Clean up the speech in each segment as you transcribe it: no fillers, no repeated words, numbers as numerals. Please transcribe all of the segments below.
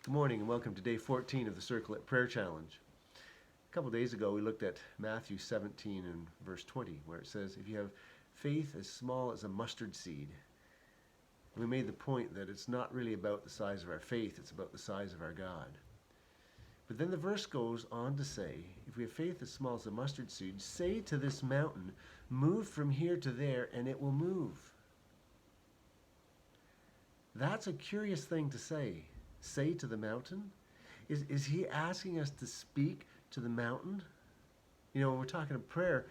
Good morning and welcome to day 14 of the Circle at Prayer Challenge. A couple days ago we looked at Matthew 17 and verse 20 where it says, if you have faith as small as a mustard seed. We made the point that it's not really about the size of our faith, it's about the size of our God. But then the verse goes on to say, if we have faith as small as a mustard seed, say to this mountain, move from here to there, and it will move. That's a curious thing to say. Say to the mountain? Is he asking us to speak to the mountain? You know, when we're talking of prayer,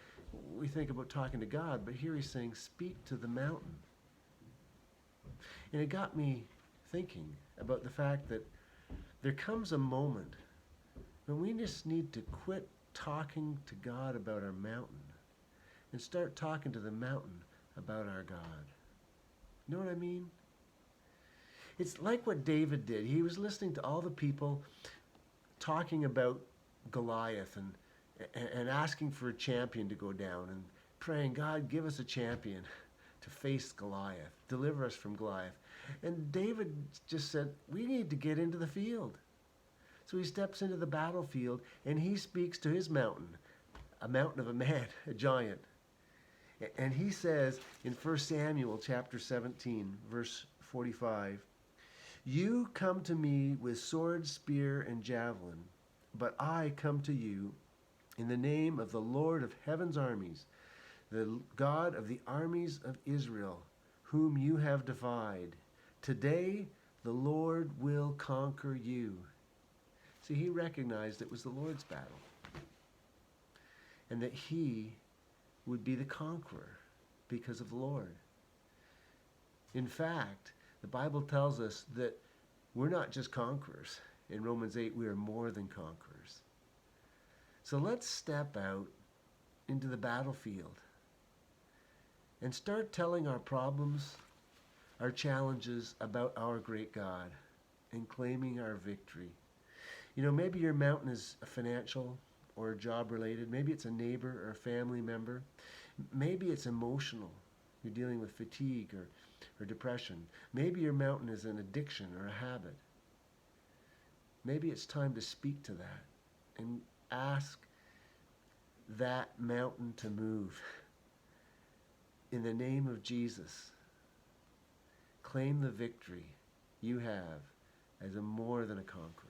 we think about talking to God, but here he's saying, speak to the mountain. And it got me thinking about the fact that there comes a moment when we just need to quit talking to God about our mountain and start talking to the mountain about our God. You know what I mean? It's like what David did. He was listening to all the people talking about Goliath and asking for a champion to go down and praying, God, give us a champion to face Goliath. Deliver us from Goliath. And David just said, we need to get into the field. So he steps into the battlefield and he speaks to his mountain, a mountain of a man, a giant. And he says in 1 Samuel chapter 17, verse 45, you come to me with sword, spear, and javelin, but I come to you in the name of the Lord of heaven's armies, the God of the armies of Israel, whom you have defied. Today the Lord will conquer you. See, he recognized it was the Lord's battle, and that he would be the conqueror because of the Lord. In fact, the Bible tells us that we're not just conquerors. In Romans 8, we are more than conquerors. So let's step out into the battlefield and start telling our problems, our challenges about our great God and claiming our victory. You know, maybe your mountain is financial or job related. Maybe it's a neighbor or a family member. Maybe it's emotional. You're dealing with fatigue or depression. Maybe your mountain is an addiction or a habit. Maybe it's time to speak to that and ask that mountain to move. In the name of Jesus, claim the victory you have as a more than a conqueror.